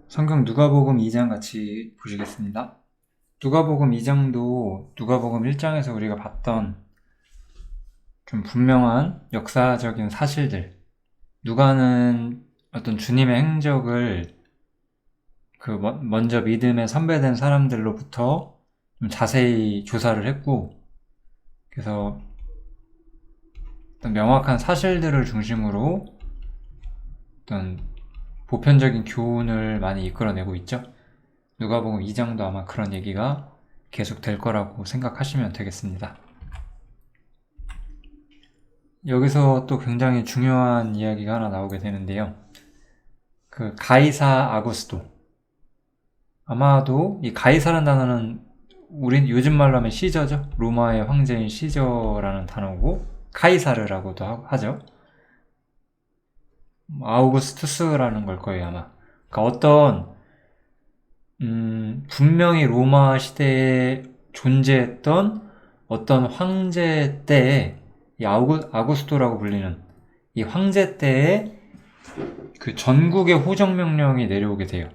성경 누가복음 2장 같이 보시겠습니다. 누가복음 2장도 누가복음 1장에서 우리가 봤던 좀 분명한 역사적인 사실들, 누가는 어떤 주님의 행적을 먼저 믿음에 선배된 사람들로부터 좀 자세히 조사를 했고, 그래서 어떤 명확한 사실들을 중심으로 어떤 보편적인 교훈을 많이 이끌어내고 있죠. 누가복음 2장도 아마 그런 얘기가 계속 될 거라고 생각하시면 되겠습니다. 여기서 또 굉장히 중요한 이야기가 하나 나오게 되는데요. 가이사 아구스도. 아마도 이 가이사라는 단어는 우린 요즘 말로 하면 시저죠. 로마의 황제인 시저라는 단어고, 카이사르라고도 하죠. 아우구스투스라는 걸 거예요, 아마. 그러니까 분명히 로마 시대에 존재했던 어떤 황제 때에 이 아구스토라고 불리는 이 황제 때에 그 전국의 호정 명령이 내려오게 돼요.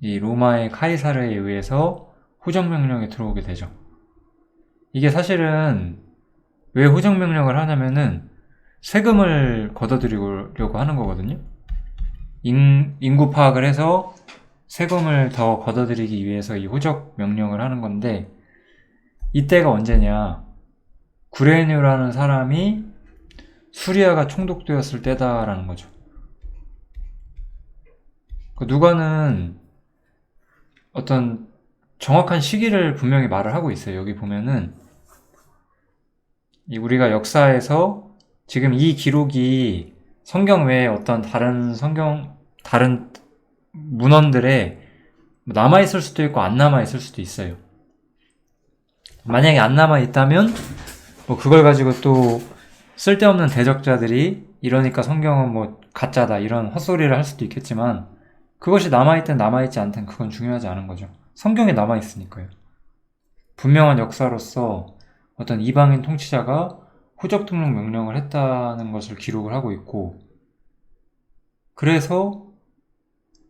이 로마의 카이사르에 의해서 호정 명령이 들어오게 되죠. 이게 사실은 왜 호정 명령을 하냐면은 세금을 걷어들이려고 하는 거거든요. 인구 파악을 해서 세금을 더 걷어들이기 위해서 이 호적 명령을 하는 건데, 이때가 언제냐? 구레뉴라는 사람이 수리아가 총독되었을 때다라는 거죠. 누가는 어떤 정확한 시기를 분명히 말을 하고 있어요. 여기 보면은 우리가 역사에서 지금 이 기록이 성경 외에 어떤 다른 문헌들에 남아있을 수도 있고 안 남아있을 수도 있어요. 만약에 안 남아있다면 그걸 가지고 또 쓸데없는 대적자들이 이러니까 성경은 가짜다 이런 헛소리를 할 수도 있겠지만, 그것이 남아있든 남아있지 않든 그건 중요하지 않은 거죠. 성경에 남아있으니까요. 분명한 역사로서 어떤 이방인 통치자가 호적 등록 명령을 했다는 것을 기록을 하고 있고, 그래서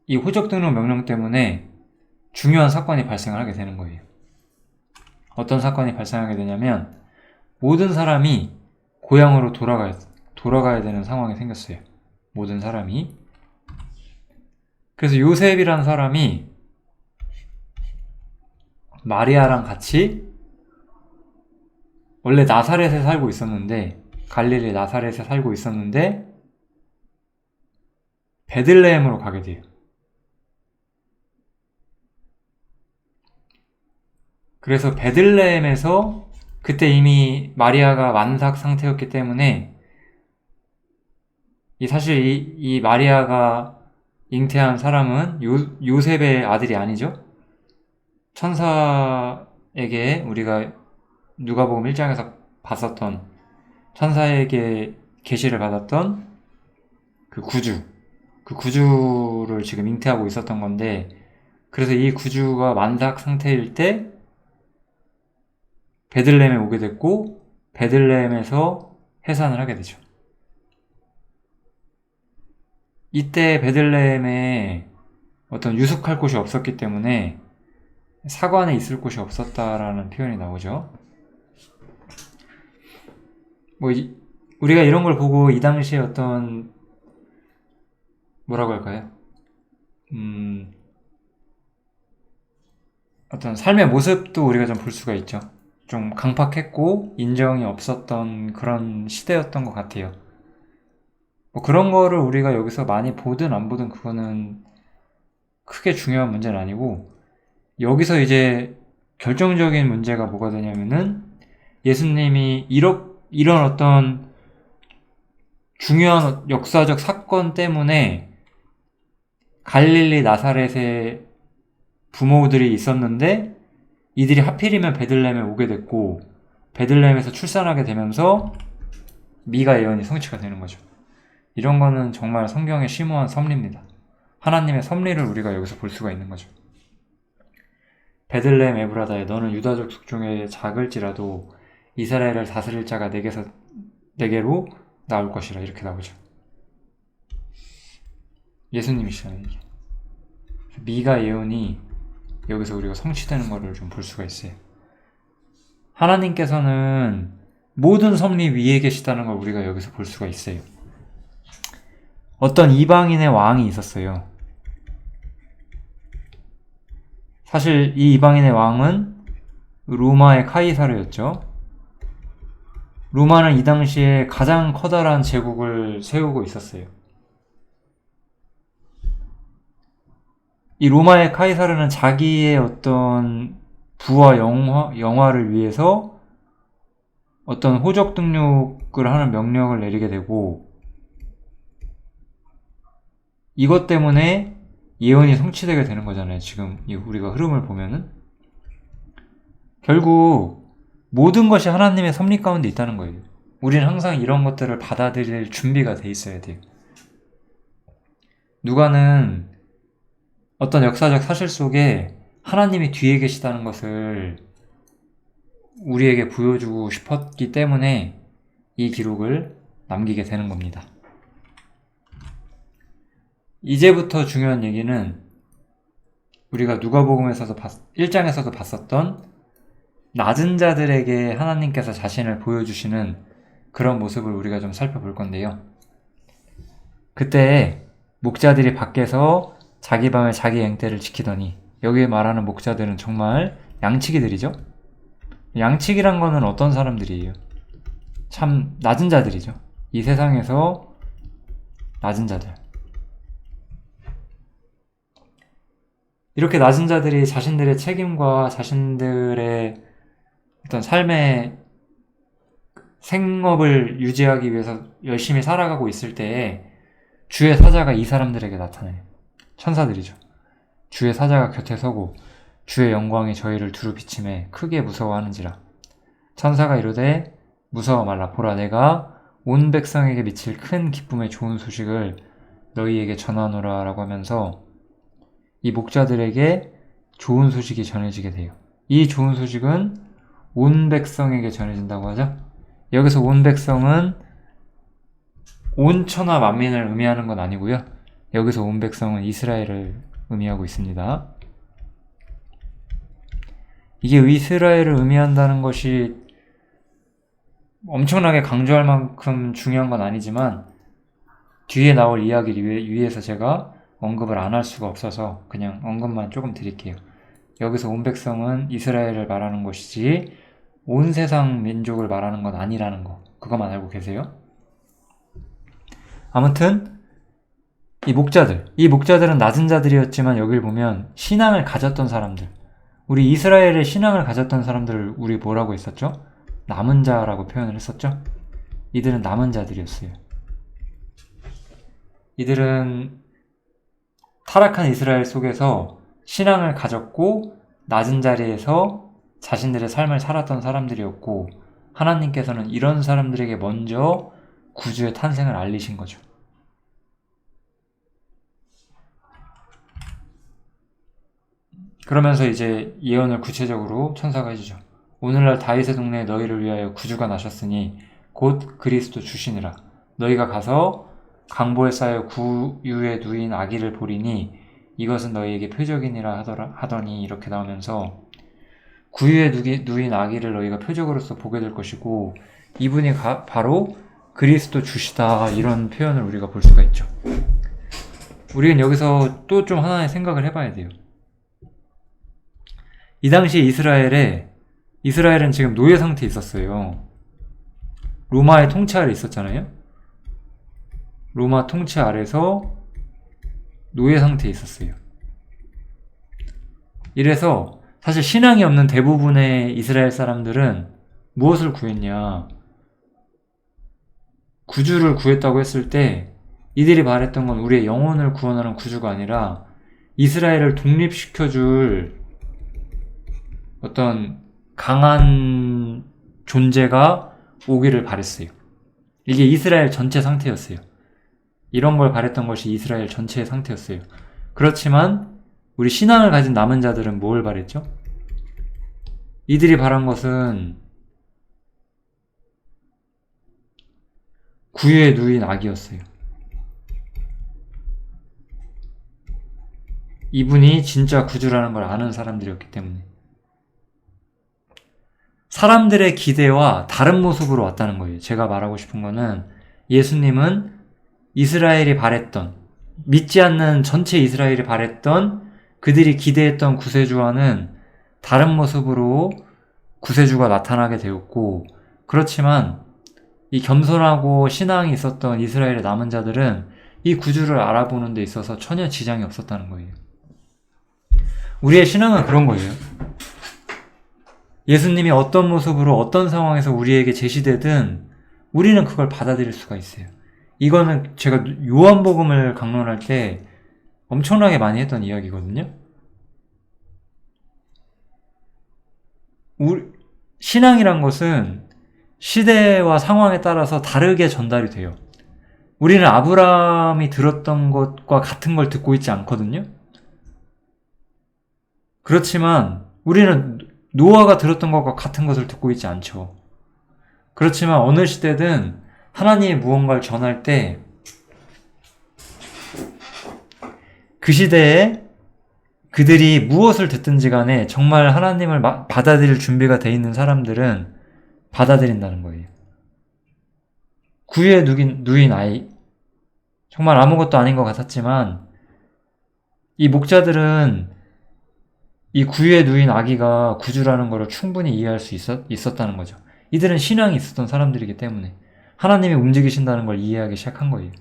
이 호적 등록 명령 때문에 중요한 사건이 발생을 하게 되는 거예요. 어떤 사건이 발생하게 되냐면, 모든 사람이 고향으로 돌아가야 되는 상황이 생겼어요. 모든 사람이. 그래서 요셉이라는 사람이 마리아랑 같이 원래 나사렛에 살고 있었는데, 갈릴리 나사렛에 살고 있었는데 베들레헴으로 가게 돼요. 그래서 베들레헴에서 그때 이미 마리아가 만삭 상태였기 때문에 사실 이 마리아가 잉태한 사람은 요셉의 아들이 아니죠. 천사에게 우리가 누가복음 1장에서 봤었던 천사에게 계시를 받았던 그 구주를 지금 잉태하고 있었던 건데, 그래서 이 구주가 만삭 상태일 때 베들레헴에 오게 됐고, 베들레헴에서 해산을 하게 되죠. 이때 베들레헴에 어떤 유숙할 곳이 없었기 때문에 사관에 있을 곳이 없었다라는 표현이 나오죠. 우리가 이런 걸 보고 이 당시에 어떤 뭐라고 할까요? 어떤 삶의 모습도 우리가 좀 볼 수가 있죠. 좀 강팍했고 인정이 없었던 그런 시대였던 것 같아요. 그런 거를 우리가 여기서 많이 보든 안 보든 그거는 크게 중요한 문제는 아니고, 여기서 이제 결정적인 문제가 뭐가 되냐면은, 예수님이 이런 어떤 중요한 역사적 사건 때문에 갈릴리 나사렛에 부모들이 있었는데 이들이 하필이면 베들레헴에 오게 됐고, 베들레헴에서 출산하게 되면서 미가 예언이 성취가 되는 거죠. 이런 거는 정말 성경의 심오한 섭리입니다. 하나님의 섭리를 우리가 여기서 볼 수가 있는 거죠. 베들레헴 에브라다에 너는 유다족族중에 작을지라도 이스라엘을 다스릴 자가 내게로 나올 것이라, 이렇게 나오죠. 예수님이시잖아요, 이게. 미가 예언이 여기서 우리가 성취되는 것을 좀 볼 수가 있어요. 하나님께서는 모든 섭리 위에 계시다는 걸 우리가 여기서 볼 수가 있어요. 어떤 이방인의 왕이 있었어요. 사실 이 이방인의 왕은 로마의 카이사르였죠. 로마는 이 당시에 가장 커다란 제국을 세우고 있었어요. 이 로마의 카이사르는 자기의 어떤 부와 영화를 위해서 어떤 호적 등록을 하는 명령을 내리게 되고, 이것 때문에 예언이 성취되게 되는 거잖아요. 지금 우리가 흐름을 보면은 결국 모든 것이 하나님의 섭리 가운데 있다는 거예요. 우리는 항상 이런 것들을 받아들일 준비가 돼 있어야 돼요. 누가는 어떤 역사적 사실 속에 하나님이 뒤에 계시다는 것을 우리에게 보여주고 싶었기 때문에 이 기록을 남기게 되는 겁니다. 이제부터 중요한 얘기는 우리가 누가복음에서도 1장에서도 봤었던 낮은 자들에게 하나님께서 자신을 보여주시는 그런 모습을 우리가 좀 살펴볼 건데요. 그때 목자들이 밖에서 자기 방을 자기 앵떼를 지키더니, 여기에 말하는 목자들은 정말 양치기들이죠. 양치기란 거는 어떤 사람들이에요? 참 낮은 자들이죠. 이 세상에서 낮은 자들. 이렇게 낮은 자들이 자신들의 책임과 자신들의 어떤 삶의 생업을 유지하기 위해서 열심히 살아가고 있을 때에 주의 사자가 이 사람들에게 나타나요. 천사들이죠. 주의 사자가 곁에 서고 주의 영광이 저희를 두루 비침에 크게 무서워하는지라. 천사가 이르되 무서워 말라. 보라, 내가 온 백성에게 미칠 큰 기쁨의 좋은 소식을 너희에게 전하노라 라고 하면서 이 목자들에게 좋은 소식이 전해지게 돼요. 이 좋은 소식은 온 백성에게 전해진다고 하죠. 여기서 온 백성은 온 천하 만민을 의미하는 건 아니고요. 여기서 온 백성은 이스라엘을 의미하고 있습니다. 이게 이스라엘을 의미한다는 것이 엄청나게 강조할 만큼 중요한 건 아니지만 뒤에 나올 이야기를 위해서 제가 언급을 안 할 수가 없어서 그냥 언급만 조금 드릴게요. 여기서 온 백성은 이스라엘을 말하는 것이지 온 세상 민족을 말하는 건 아니라는 거, 그것만 알고 계세요. 아무튼 이 목자들은 낮은 자들이었지만 여길 보면 신앙을 가졌던 사람들, 우리 이스라엘의 신앙을 가졌던 사람들을 우리 뭐라고 했었죠? 남은 자라고 표현을 했었죠? 이들은 남은 자들이었어요. 이들은 타락한 이스라엘 속에서 신앙을 가졌고 낮은 자리에서 자신들의 삶을 살았던 사람들이었고, 하나님께서는 이런 사람들에게 먼저 구주의 탄생을 알리신 거죠. 그러면서 이제 예언을 구체적으로 천사가 해주죠. 오늘날 다윗의 동네에 너희를 위하여 구주가 나셨으니 곧 그리스도 주시니라. 너희가 가서 강보에 쌓여 구유에 누인 아기를 보리니 이것은 너희에게 표적이니라 하더니, 이렇게 나오면서 구유에 누인 아기를 너희가 표적으로서 보게 될 것이고 이분이 바로 그리스도 주시다, 이런 표현을 우리가 볼 수가 있죠. 우리는 여기서 또 좀 하나의 생각을 해봐야 돼요. 이 당시 이스라엘은 지금 노예 상태에 있었어요. 로마의 통치 아래 있었잖아요. 로마 통치 아래서 노예 상태에 있었어요. 이래서 사실 신앙이 없는 대부분의 이스라엘 사람들은 무엇을 구했냐? 구주를 구했다고 했을 때 이들이 말했던 건 우리의 영혼을 구원하는 구주가 아니라 이스라엘을 독립시켜줄 어떤 강한 존재가 오기를 바랬어요. 이게 이스라엘 전체 상태였어요. 이런 걸 바랬던 것이 이스라엘 전체의 상태였어요. 그렇지만 우리 신앙을 가진 남은 자들은 뭘 바랬죠? 이들이 바란 것은 구유에 누인 아기였어요. 이분이 진짜 구주라는 걸 아는 사람들이었기 때문에. 사람들의 기대와 다른 모습으로 왔다는 거예요. 제가 말하고 싶은 거는 예수님은 이스라엘이 바랬던, 믿지 않는 전체 이스라엘이 바랬던, 그들이 기대했던 구세주와는 다른 모습으로 구세주가 나타나게 되었고, 그렇지만 이 겸손하고 신앙이 있었던 이스라엘의 남은 자들은 이 구주를 알아보는 데 있어서 전혀 지장이 없었다는 거예요. 우리의 신앙은 그런 거예요. 예수님이 어떤 모습으로 어떤 상황에서 우리에게 제시되든 우리는 그걸 받아들일 수가 있어요. 이거는 제가 요한복음을 강론할 때 엄청나게 많이 했던 이야기거든요. 신앙이란 것은 시대와 상황에 따라서 다르게 전달이 돼요. 우리는 아브라함이 들었던 것과 같은 걸 듣고 있지 않거든요. 그렇지만 우리는 노아가 들었던 것과 같은 것을 듣고 있지 않죠. 그렇지만 어느 시대든 하나님이 무언가를 전할 때 그 시대에 그들이 무엇을 듣든지 간에 정말 하나님을 받아들일 준비가 돼 있는 사람들은 받아들인다는 거예요. 구유에 누인 아이, 정말 아무것도 아닌 것 같았지만 이 목자들은 이 구유에 누인 아기가 구주라는 것을 충분히 이해할 수 있었다는 거죠. 이들은 신앙이 있었던 사람들이기 때문에 하나님이 움직이신다는 걸 이해하기 시작한 거예요.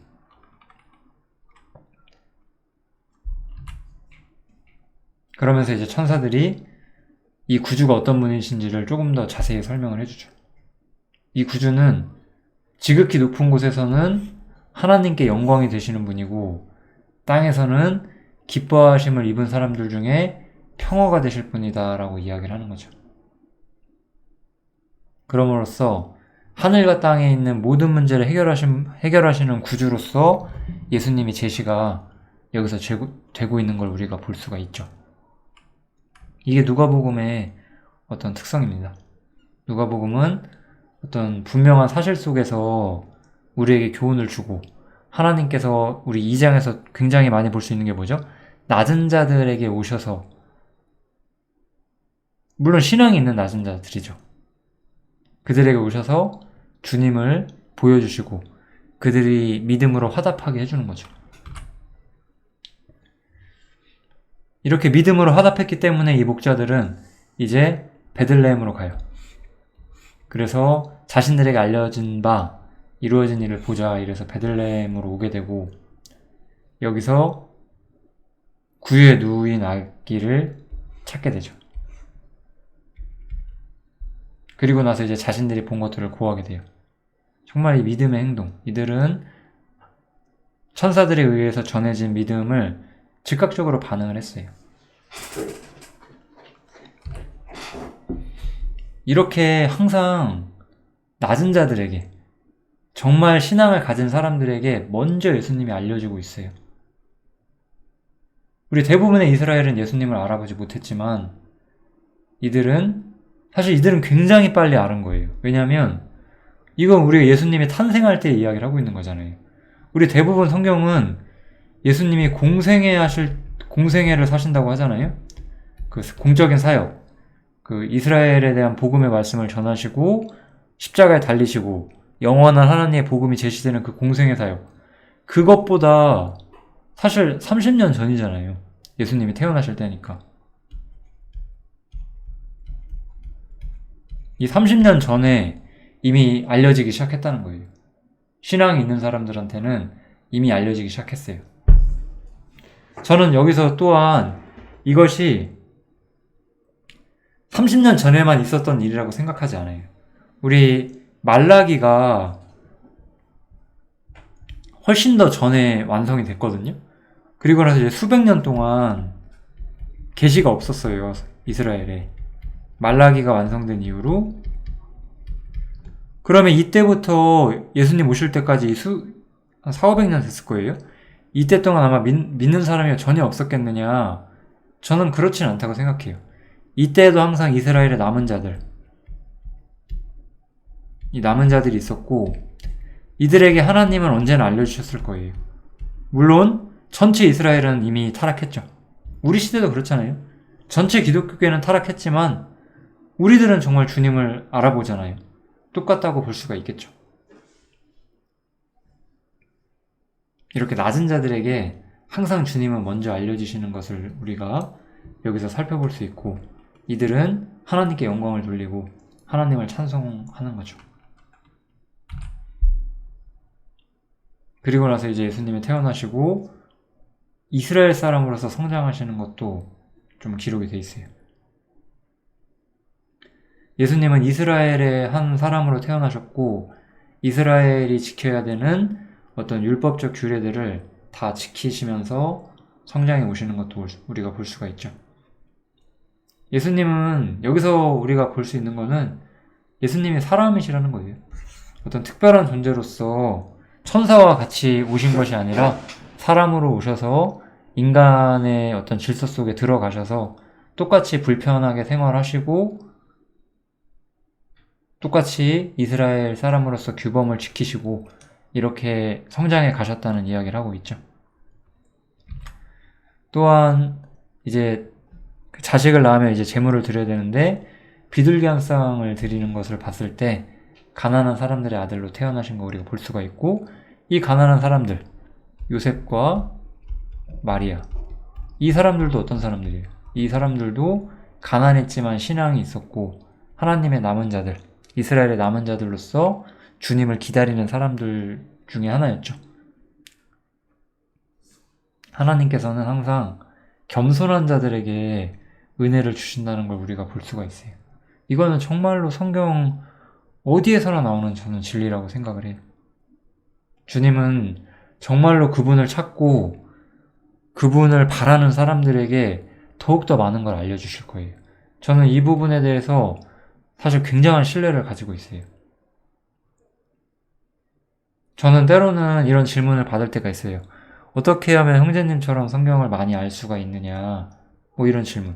그러면서 이제 천사들이 이 구주가 어떤 분이신지를 조금 더 자세히 설명을 해주죠. 이 구주는 지극히 높은 곳에서는 하나님께 영광이 되시는 분이고 땅에서는 기뻐하심을 입은 사람들 중에 평화가 되실 분이다 라고 이야기를 하는 거죠. 그럼으로써 하늘과 땅에 있는 모든 문제를 해결하시는 구주로서 예수님이 제시가 여기서 되고 있는 걸 우리가 볼 수가 있죠. 이게 누가복음의 어떤 특성입니다. 누가복음은 어떤 분명한 사실 속에서 우리에게 교훈을 주고 하나님께서 우리 2장에서 굉장히 많이 볼 수 있는 게 뭐죠? 낮은 자들에게 오셔서, 물론 신앙이 있는 낮은 자들이죠. 그들에게 오셔서 주님을 보여주시고 그들이 믿음으로 화답하게 해주는 거죠. 이렇게 믿음으로 화답했기 때문에 이 목자들은 이제 베들레헴으로 가요. 그래서 자신들에게 알려진 바 이루어진 일을 보자 이래서 베들레헴으로 오게 되고 여기서 구유에 누인 아기를 찾게 되죠. 그리고 나서 이제 자신들이 본 것들을 고하게 돼요. 정말 이 믿음의 행동, 이들은 천사들에 의해서 전해진 믿음을 즉각적으로 반응을 했어요. 이렇게 항상 낮은 자들에게, 정말 신앙을 가진 사람들에게 먼저 예수님이 알려지고 있어요. 우리 대부분의 이스라엘은 예수님을 알아보지 못했지만 사실 이들은 굉장히 빨리 알은 거예요. 왜냐하면 이건 우리가 예수님이 탄생할 때 이야기를 하고 있는 거잖아요. 우리 대부분 성경은 예수님이 공생애를 사신다고 하잖아요. 그 공적인 사역, 그 이스라엘에 대한 복음의 말씀을 전하시고 십자가에 달리시고 영원한 하나님의 복음이 제시되는 그 공생애 사역, 그것보다 사실 30년 전이잖아요. 예수님이 태어나실 때니까. 이 30년 전에 이미 알려지기 시작했다는 거예요. 신앙이 있는 사람들한테는 이미 알려지기 시작했어요. 저는 여기서 또한 이것이 30년 전에만 있었던 일이라고 생각하지 않아요. 우리 말라기가 훨씬 더 전에 완성이 됐거든요. 그리고 나서 이제 수백 년 동안 계시가 없었어요. 이스라엘에. 말라기가 완성된 이후로. 그러면 이때부터 예수님 오실 때까지 한 400~500년 됐을 거예요. 이때 동안 아마 믿는 사람이 전혀 없었겠느냐? 저는 그렇진 않다고 생각해요. 이때에도 항상 이스라엘의 남은 자들, 이 남은 자들이 있었고 이들에게 하나님은 언제나 알려주셨을 거예요. 물론 전체 이스라엘은 이미 타락했죠. 우리 시대도 그렇잖아요. 전체 기독교계는 타락했지만 우리들은 정말 주님을 알아보잖아요. 똑같다고 볼 수가 있겠죠. 이렇게 낮은 자들에게 항상 주님은 먼저 알려주시는 것을 우리가 여기서 살펴볼 수 있고, 이들은 하나님께 영광을 돌리고 하나님을 찬송하는 거죠. 그리고 나서 이제 예수님이 태어나시고 이스라엘 사람으로서 성장하시는 것도 좀 기록이 돼 있어요. 예수님은 이스라엘의 한 사람으로 태어나셨고, 이스라엘이 지켜야 되는 어떤 율법적 규례들을 다 지키시면서 성장해 오시는 것도 우리가 볼 수가 있죠. 예수님은 여기서 우리가 볼 수 있는 거는 예수님이 사람이시라는 거예요. 어떤 특별한 존재로서 천사와 같이 오신 것이 아니라 사람으로 오셔서 인간의 어떤 질서 속에 들어가셔서 똑같이 불편하게 생활하시고 똑같이 이스라엘 사람으로서 규범을 지키시고 이렇게 성장해 가셨다는 이야기를 하고 있죠. 또한 이제 자식을 낳으면 이제 제물을 드려야 되는데 비둘기한쌍을 드리는 것을 봤을 때 가난한 사람들의 아들로 태어나신 거 우리가 볼 수가 있고, 이 가난한 사람들, 요셉과 마리아, 이 사람들도 어떤 사람들이에요? 이 사람들도 가난했지만 신앙이 있었고 하나님의 남은 자들, 이스라엘의 남은 자들로서 주님을 기다리는 사람들 중에 하나였죠. 하나님께서는 항상 겸손한 자들에게 은혜를 주신다는 걸 우리가 볼 수가 있어요. 이거는 정말로 성경 어디에서나 나오는 저는 진리라고 생각을 해요. 주님은 정말로 그분을 찾고 그분을 바라는 사람들에게 더욱더 많은 걸 알려주실 거예요. 저는 이 부분에 대해서 사실 굉장한 신뢰를 가지고 있어요. 저는 때로는 이런 질문을 받을 때가 있어요. 어떻게 하면 형제님처럼 성경을 많이 알 수가 있느냐, 뭐 이런 질문.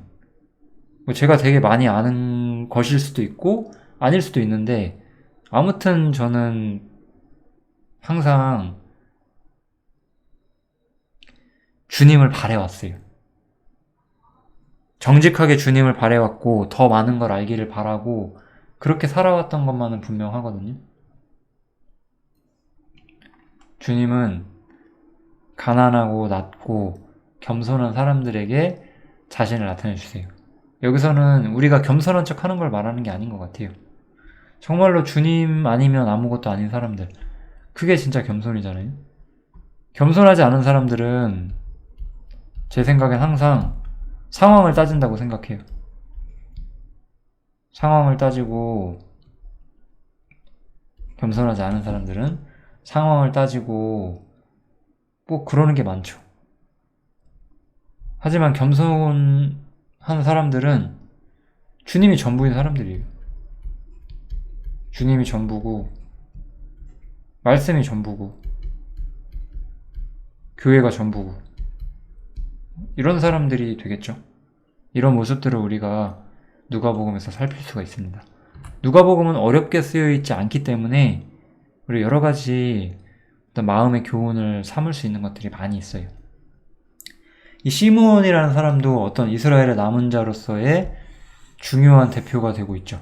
제가 되게 많이 아는 것일 수도 있고 아닐 수도 있는데, 아무튼 저는 항상 주님을 바래왔어요. 정직하게 주님을 바래왔고 더 많은 걸 알기를 바라고 그렇게 살아왔던 것만은 분명하거든요. 주님은 가난하고 낮고 겸손한 사람들에게 자신을 나타내 주세요. 여기서는 우리가 겸손한 척 하는 걸 말하는 게 아닌 것 같아요. 정말로 주님 아니면 아무것도 아닌 사람들, 그게 진짜 겸손이잖아요. 겸손하지 않은 사람들은 제 생각엔 항상 상황을 따진다고 생각해요. 상황을 따지고, 겸손하지 않은 사람들은 상황을 따지고 꼭 그러는 게 많죠. 하지만 겸손한 사람들은 주님이 전부인 사람들이에요. 주님이 전부고 말씀이 전부고 교회가 전부고 이런 사람들이 되겠죠. 이런 모습들을 우리가 누가복음에서 살필 수가 있습니다. 누가복음은 어렵게 쓰여 있지 않기 때문에 우리 여러 가지 어떤 마음의 교훈을 삼을 수 있는 것들이 많이 있어요. 이 시므온이라는 사람도 어떤 이스라엘의 남은 자로서의 중요한 대표가 되고 있죠.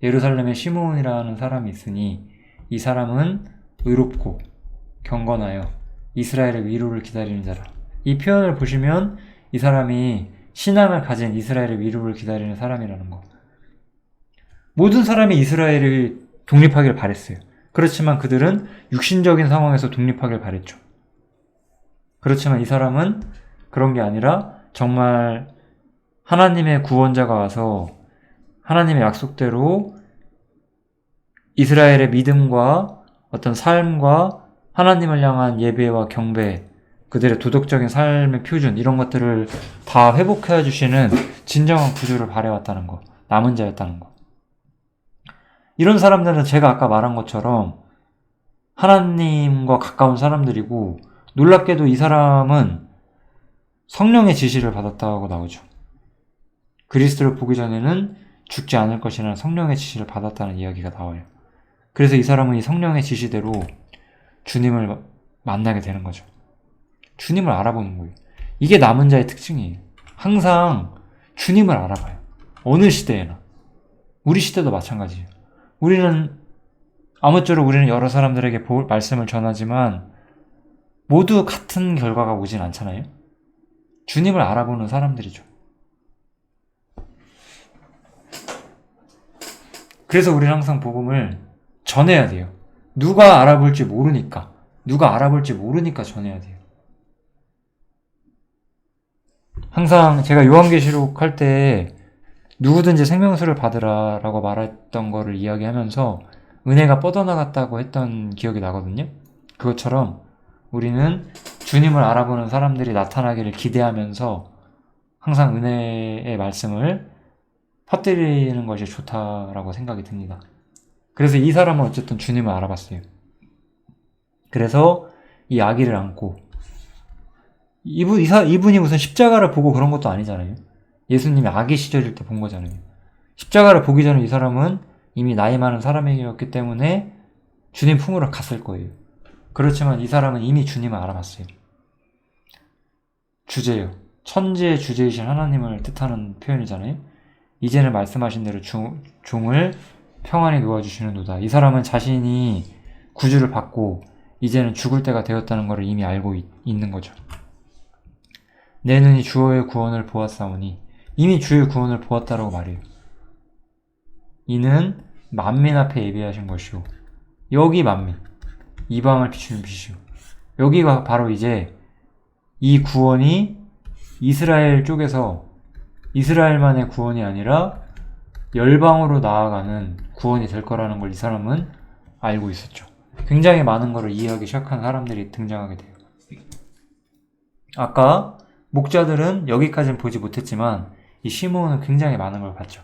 예루살렘에 시므온이라는 사람이 있으니 이 사람은 의롭고 경건하여 이스라엘의 위로를 기다리는 자라. 이 표현을 보시면 이 사람이 신앙을 가진 이스라엘의 위로를 기다리는 사람이라는 거. 모든 사람이 이스라엘이 독립하기를 바랬어요. 그렇지만 그들은 육신적인 상황에서 독립하길 바랬죠. 그렇지만 이 사람은 그런 게 아니라 정말 하나님의 구원자가 와서 하나님의 약속대로 이스라엘의 믿음과 어떤 삶과 하나님을 향한 예배와 경배, 그들의 도덕적인 삶의 표준, 이런 것들을 다 회복해 주시는 진정한 구주를 바래왔다는 거, 남은 자였다는 거. 이런 사람들은 제가 아까 말한 것처럼 하나님과 가까운 사람들이고, 놀랍게도 이 사람은 성령의 지시를 받았다고 나오죠. 그리스도를 보기 전에는 죽지 않을 것이라는 성령의 지시를 받았다는 이야기가 나와요. 그래서 이 사람은 이 성령의 지시대로 주님을 만나게 되는 거죠. 주님을 알아보는 거예요. 이게 남은 자의 특징이에요. 항상 주님을 알아봐요. 어느 시대에나. 우리 시대도 마찬가지예요. 아무쪼록 우리는 여러 사람들에게 말씀을 전하지만 모두 같은 결과가 오진 않잖아요. 주님을 알아보는 사람들이죠. 그래서 우리는 항상 복음을 전해야 돼요. 누가 알아볼지 모르니까 전해야 돼요. 항상 제가 요한계시록 할 때 누구든지 생명수를 받으라 라고 말했던 거를 이야기하면서 은혜가 뻗어나갔다고 했던 기억이 나거든요. 그것처럼 우리는 주님을 알아보는 사람들이 나타나기를 기대하면서 항상 은혜의 말씀을 퍼뜨리는 것이 좋다라고 생각이 듭니다. 그래서 이 사람은 어쨌든 주님을 알아봤어요. 그래서 이 아기를 안고 이분이 무슨 십자가를 보고 그런 것도 아니잖아요. 예수님이 아기 시절일 때 본 거잖아요. 십자가를 보기 전에 이 사람은 이미 나이 많은 사람이었기 때문에 주님 품으로 갔을 거예요. 그렇지만 이 사람은 이미 주님을 알아봤어요. 주제요. 천지의 주제이신 하나님을 뜻하는 표현이잖아요. 이제는 말씀하신 대로 종을 평안히 놓아주시는도다. 이 사람은 자신이 구주를 받고 이제는 죽을 때가 되었다는 것을 이미 알고 있는 거죠. 내 눈이 주의 구원을 보았사오니, 이미 주의 구원을 보았다라고 말해요. 이는 만민 앞에 예비하신 것이오. 여기 만민, 이방을 비추는 빛이오. 여기가 바로 이제 이 구원이 이스라엘 쪽에서 이스라엘만의 구원이 아니라 열방으로 나아가는 구원이 될 거라는 걸 이 사람은 알고 있었죠. 굉장히 많은 것을 이해하기 시작한 사람들이 등장하게 돼요. 아까 목자들은 여기까지는 보지 못했지만 이 시므온은 굉장히 많은 걸 봤죠.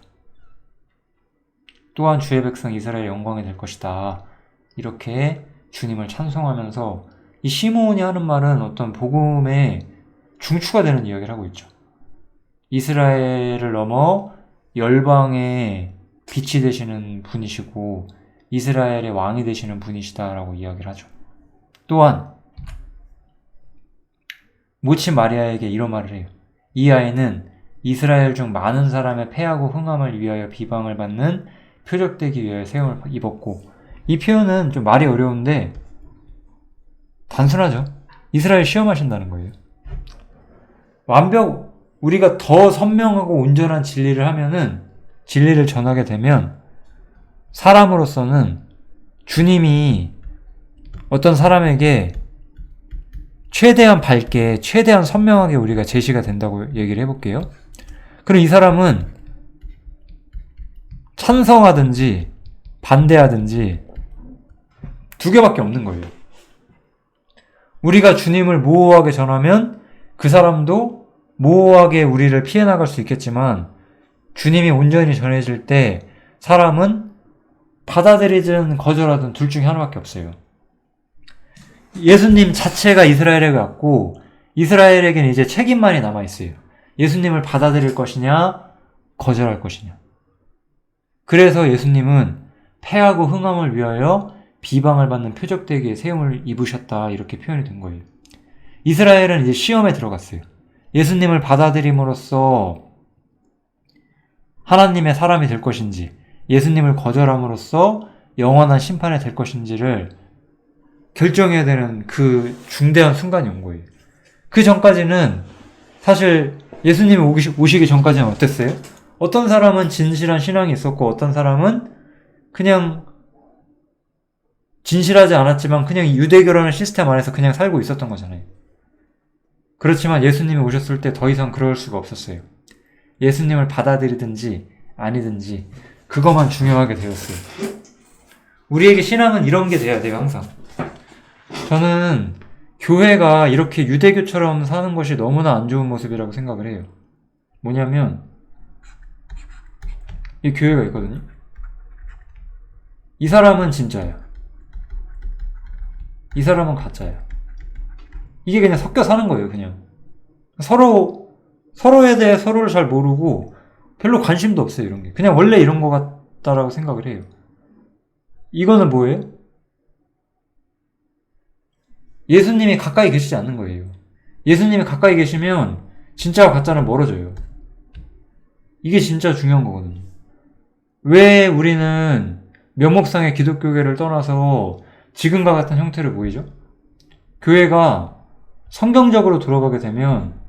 또한 주의 백성 이스라엘의 영광이 될 것이다. 이렇게 주님을 찬송하면서 이 시므온이 하는 말은 어떤 복음의 중추가 되는 이야기를 하고 있죠. 이스라엘을 넘어 열방의 빛이 되시는 분이시고 이스라엘의 왕이 되시는 분이시다라고 이야기를 하죠. 또한 모친 마리아에게 이런 말을 해요. 이 아이는 이스라엘 중 많은 사람의 패하고 흥함을 위하여 비방을 받는 표적되기 위하여 세움을 입었고, 이 표현은 좀 말이 어려운데 단순하죠. 이스라엘 시험하신다는 거예요. 우리가 더 선명하고 온전한 진리를 하면은, 진리를 전하게 되면 사람으로서는 주님이 어떤 사람에게 최대한 밝게, 최대한 선명하게 우리가 제시가 된다고 얘기를 해볼게요. 그럼 이 사람은 찬성하든지 반대하든지 두 개밖에 없는 거예요. 우리가 주님을 모호하게 전하면 그 사람도 모호하게 우리를 피해 나갈 수 있겠지만, 주님이 온전히 전해질 때 사람은 받아들이든 거절하든 둘 중에 하나밖에 없어요. 예수님 자체가 이스라엘에 갔고 이스라엘에게는 이제 책임만이 남아있어요. 예수님을 받아들일 것이냐 거절할 것이냐. 그래서 예수님은 패하고 흥함을 위하여 비방을 받는 표적되기에 세움을 입으셨다, 이렇게 표현이 된 거예요. 이스라엘은 이제 시험에 들어갔어요. 예수님을 받아들임으로써 하나님의 사람이 될 것인지, 예수님을 거절함으로써 영원한 심판이 될 것인지를 결정해야 되는 그 중대한 순간이 온 거예요. 그 전까지는 사실 예수님이 오시기 전까지는 어땠어요? 어떤 사람은 진실한 신앙이 있었고 어떤 사람은 그냥 진실하지 않았지만 그냥 유대교라는 시스템 안에서 그냥 살고 있었던 거잖아요. 그렇지만 예수님이 오셨을 때 더 이상 그럴 수가 없었어요. 예수님을 받아들이든지 아니든지 그것만 중요하게 되었어요. 우리에게 신앙은 이런 게 돼야 돼요, 항상. 저는 교회가 이렇게 유대교처럼 사는 것이 너무나 안 좋은 모습이라고 생각을 해요. 뭐냐면 이 교회가 있거든요. 이 사람은 진짜야. 이 사람은 가짜야. 이게 그냥 섞여 사는 거예요, 그냥. 서로에 대해 서로를 잘 모르고 별로 관심도 없어요, 이런 게. 그냥 원래 이런 것 같다라고 생각을 해요. 이거는 뭐예요? 예수님이 가까이 계시지 않는 거예요. 예수님이 가까이 계시면 진짜와 가짜는 멀어져요. 이게 진짜 중요한 거거든요. 왜 우리는 명목상의 기독교계를 떠나서 지금과 같은 형태를 보이죠? 교회가 성경적으로 돌아가게 되면,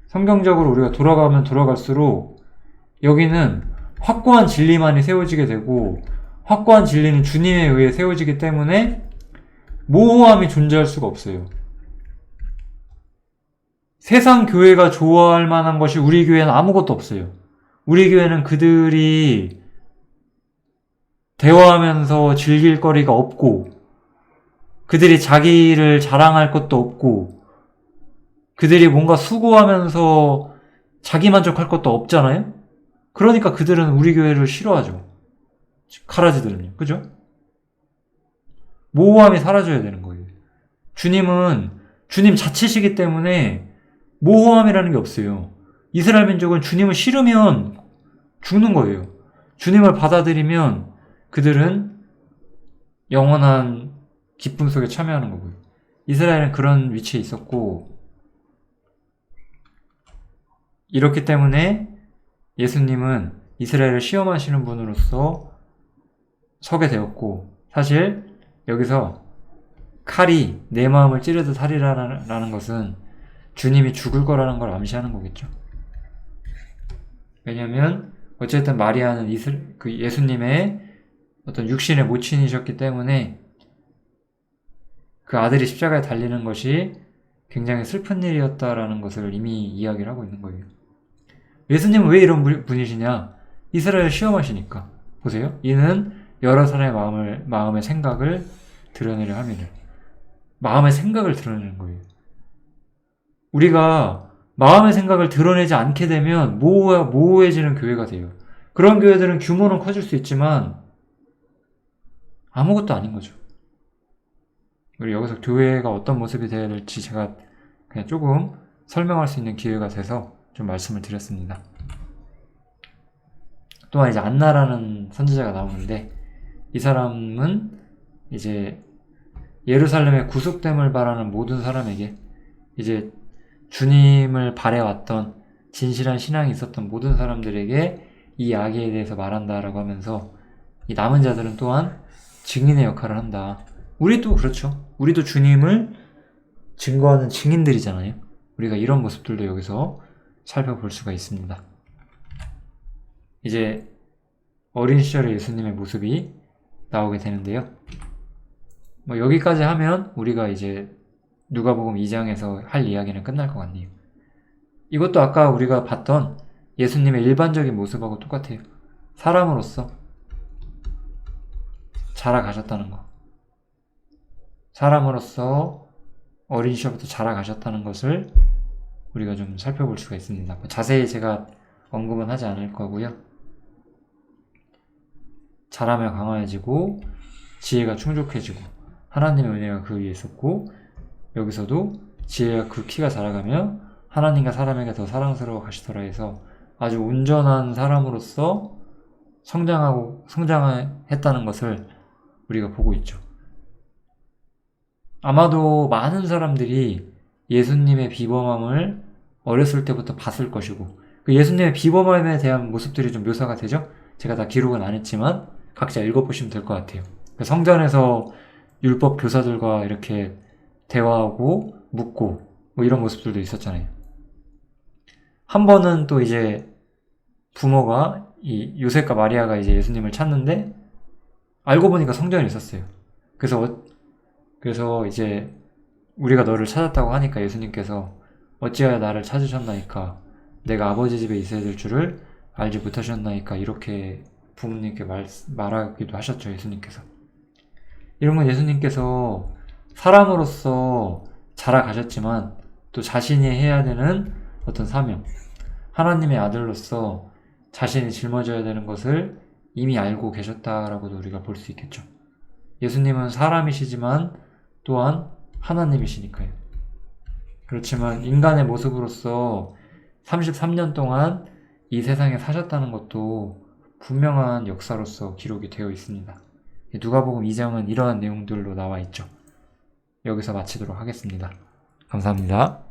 성경적으로 우리가 돌아가면 돌아갈수록 여기는 확고한 진리만이 세워지게 되고, 확고한 진리는 주님에 의해 세워지기 때문에 모호함이 존재할 수가 없어요. 세상 교회가 좋아할 만한 것이 우리 교회는 아무것도 없어요. 우리 교회는 그들이 대화하면서 즐길 거리가 없고, 그들이 자기를 자랑할 것도 없고, 그들이 뭔가 수고하면서 자기만족할 것도 없잖아요? 그러니까 그들은 우리 교회를 싫어하죠. 카라지들은요. 그죠? 모호함이 사라져야 되는 거예요. 주님은 주님 자체시기 때문에 모호함이라는 게 없어요. 이스라엘 민족은 주님을 싫으면 죽는 거예요. 주님을 받아들이면 그들은 영원한 기쁨 속에 참여하는 거고요. 이스라엘은 그런 위치에 있었고, 이렇기 때문에 예수님은 이스라엘을 시험하시는 분으로서 서게 되었고, 사실 여기서 칼이 내 마음을 찌르듯 하리라는 것은 주님이 죽을 거라는 걸 암시하는 거겠죠. 왜냐면 어쨌든 마리아는 예수님의 어떤 육신의 모친이셨기 때문에 그 아들이 십자가에 달리는 것이 굉장히 슬픈 일이었다라는 것을 이미 이야기를 하고 있는 거예요. 예수님은 왜 이런 분이시냐? 이스라엘을 시험하시니까. 보세요. 이는 여러 사람의 마음의 생각을 드러내려 함이를. 마음의 생각을 드러내는 거예요. 우리가 마음의 생각을 드러내지 않게 되면 모호해지는 교회가 돼요. 그런 교회들은 규모는 커질 수 있지만 아무것도 아닌 거죠. 우리 여기서 교회가 어떤 모습이 되어야 될지 제가 그냥 조금 설명할 수 있는 기회가 돼서 좀 말씀을 드렸습니다. 또한 이제 안나라는 선지자가 나오는데, 이 사람은 이제 예루살렘의 구속됨을 바라는 모든 사람에게, 이제 주님을 바래왔던 진실한 신앙이 있었던 모든 사람들에게 이 이야기에 대해서 말한다라고 하면서, 이 남은 자들은 또한 증인의 역할을 한다. 우리도 그렇죠. 우리도 주님을 증거하는 증인들이잖아요. 우리가 이런 모습들도 여기서 살펴볼 수가 있습니다. 이제 어린 시절의 예수님의 모습이 나오게 되는데요. 여기까지 하면 우리가 이제 누가복음 2장에서 할 이야기는 끝날 것 같네요. 이것도 아까 우리가 봤던 예수님의 일반적인 모습하고 똑같아요. 사람으로서 자라가셨다는 거. 사람으로서 어린 시절부터 자라가셨다는 것을 우리가 좀 살펴볼 수가 있습니다. 자세히 제가 언급은 하지 않을 거고요. 자라며 강화해지고 지혜가 충족해지고 하나님의 은혜가 그 위에 있었고, 여기서도 지혜가 그 키가 자라가며 하나님과 사람에게 더 사랑스러워 가시더라 해서 아주 온전한 사람으로서 성장했다는 것을 우리가 보고 있죠. 아마도 많은 사람들이 예수님의 비범함을 어렸을 때부터 봤을 것이고, 그 예수님의 비범함에 대한 모습들이 좀 묘사가 되죠? 제가 다 기록은 안 했지만 각자 읽어보시면 될 것 같아요. 성전에서 율법 교사들과 이렇게 대화하고 묻고 이런 모습들도 있었잖아요. 한 번은 또 이제 부모가 이 요셉과 마리아가 이제 예수님을 찾는데 알고 보니까 성전에 있었어요. 그래서 이제 우리가 너를 찾았다고 하니까 예수님께서 어찌하여 나를 찾으셨나이까, 내가 아버지 집에 있어야 될 줄을 알지 못하셨나이까, 이렇게 부모님께 말하기도 하셨죠. 예수님께서. 이런 건 예수님께서 사람으로서 자라가셨지만 또 자신이 해야 되는 어떤 사명, 하나님의 아들로서 자신이 짊어져야 되는 것을 이미 알고 계셨다라고도 우리가 볼 수 있겠죠. 예수님은 사람이시지만 또한 하나님이시니까요. 그렇지만 인간의 모습으로서 33년 동안 이 세상에 사셨다는 것도 분명한 역사로서 기록이 되어 있습니다. 누가복음 2장은 이러한 내용들로 나와 있죠. 여기서 마치도록 하겠습니다. 감사합니다.